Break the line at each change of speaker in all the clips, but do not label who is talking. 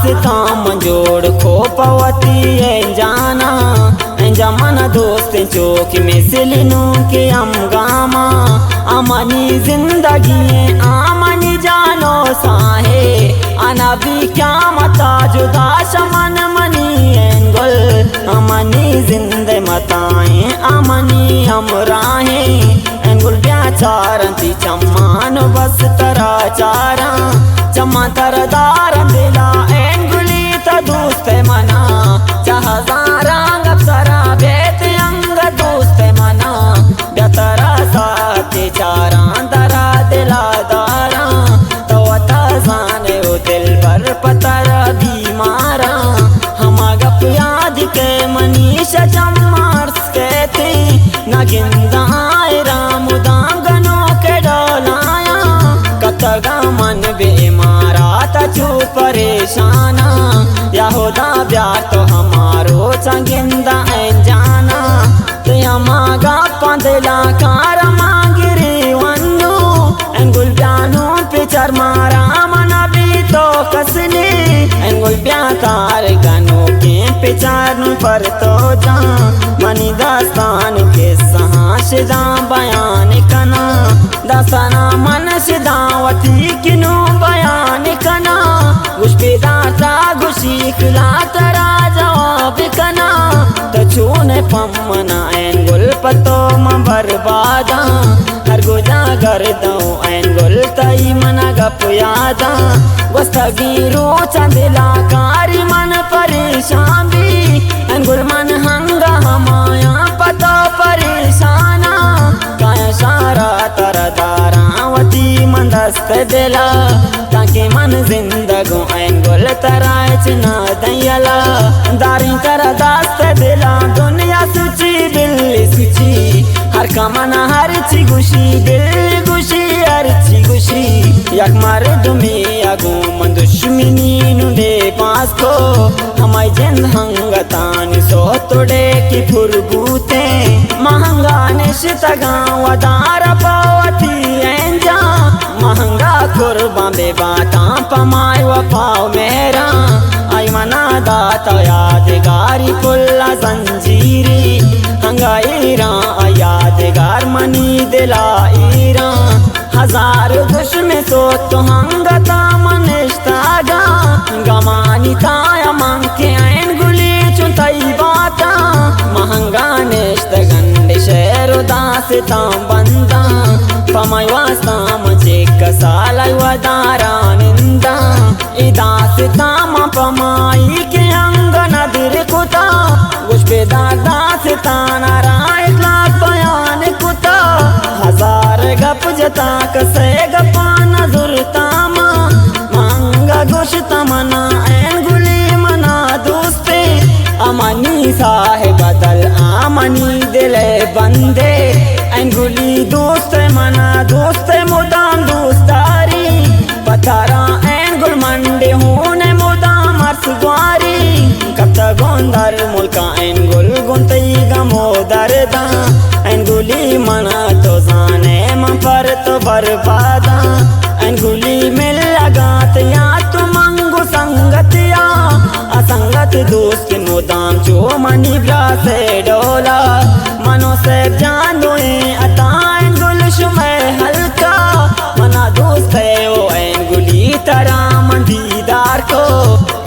दास्तां मंजोड़ खोपवती जाना जमन दोस्त चौक मिसलिनु के अमगामा अमनी जिंदगी आमनी जानो साहे अनबी क्या मता जुदा शमन मनी एंगुल अमनी जिंदे मताएं अमनी अमराहे एंगुल ब्याचारंती चम्मान बस तरा चारा चम्मा तरदार दिला एंगुली त दोस्त मना जहाजारा गपसरा बेत अंग दोस्त मना बेतरा साथे चारा दरा दिला दारा तो जाने ओ दिल पर पतरा बीमारा हम गप याद के मनीषा चम्मार्स कहते नगिंदा राम दांगनों के डोलाया कतगा मन बेमारा तू परेशाना यहोदा ब्याह तो हमारो चंगिंदा जाना मागा पंदला कार मांगिरे वन्नु एंगुल ब्यानो पिचर मारा मना भी तो कसने एंगुल ब्या तार गनो के पिचर पर तो जा मनी दास्तान के सहाशदा बयान कना दास्ताना मन सिदावती किनो बयान कना गुशपेदाता गुशीकला तरा जवाब कना तछूने पम्मना एंगुल पतो म बर्बादा हर गुजा कर दो एंगुल तई मना गप यादा वस्तगीरो चंदला कारी मन परेशान भी एंगुल मन हंगा हमाया पतो परेशाना काया सारा तरदारावती मंदस्त दिला ताकि मन जिंदगो एंगुल तराच ना दयला दारी कर दास्त दिला दुनिया सुची बिल्ली सुची हर कमना हर ची गुशी दिल गुशी हर ची गुशी यक मर्द में अगो मन दुश्मनी नुडे पास को हमारी जिंद हंगतान सो तोड़े की फुरबूते महंगा निश्तगा वदार पावती एंजा महंगा कुर्बान बे बाता पमाय वफाव मेरा आई मना दाता यादगारी पुल्ला जंजीरी हंगाईरा यादगार मनी दिलाईरा हजार दुश्मन सो तो हंगता मनिश्तागा गमानी ताया मंके ऐन गुली चुंताई बाता महंगा निश्त गंड शेरो दासता बंदा पमाय वास्ता मुझे कसाला वदारा निंदा इदासता म पमाई के अंग नदर कुता गुशपे दासता नाराय लाख बयान कुता हजार गप जता कसे गपा नजुरता मांगा गुशता मना ऐन गुली मना दोस्ते अमनी साहेब बदल आमनी दिले बंदे ऐन गुली दोस्त मना दोस्त मुदाम दोस्तारी पतारा ऐन गुल मंडे होने मुदाम अर्सवारी कब तक गोंदर मुल्का ऐन गुल गुंतई गमो दर्दा ऐन गुली मना तो जाने मन पर तो बर्बादा ऐन गुली मिल लगात या तो मंगो संगत या असंगत दोस्त के मुदाम जो मनी ब्रा से डोला मनो से जानो अता ऐन गुल शुमे हल्का मना दोस्त है वो ऐन गुली तरा मंदीदार को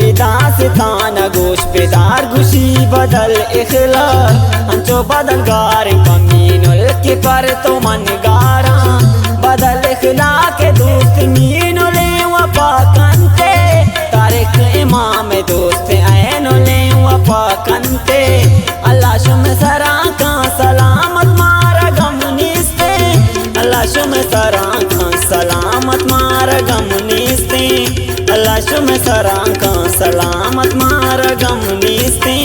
इदास ताना गोश बेदार गुशी बदल इखला अंचो बदल गार कमीनुल के पर तो मन गारा बदल इखला के दोस्त मीनुले वफा कंते तारिक इमाम दोस्त ऐनुले वफा कंते अल्लाह शुम सरा का सलामत मारा गम निस्ते अल्लाह शुम सरा का सलामत मारा गम निस्ते अल्लाह शुम सरा का सलामत मारा गम निस्ते।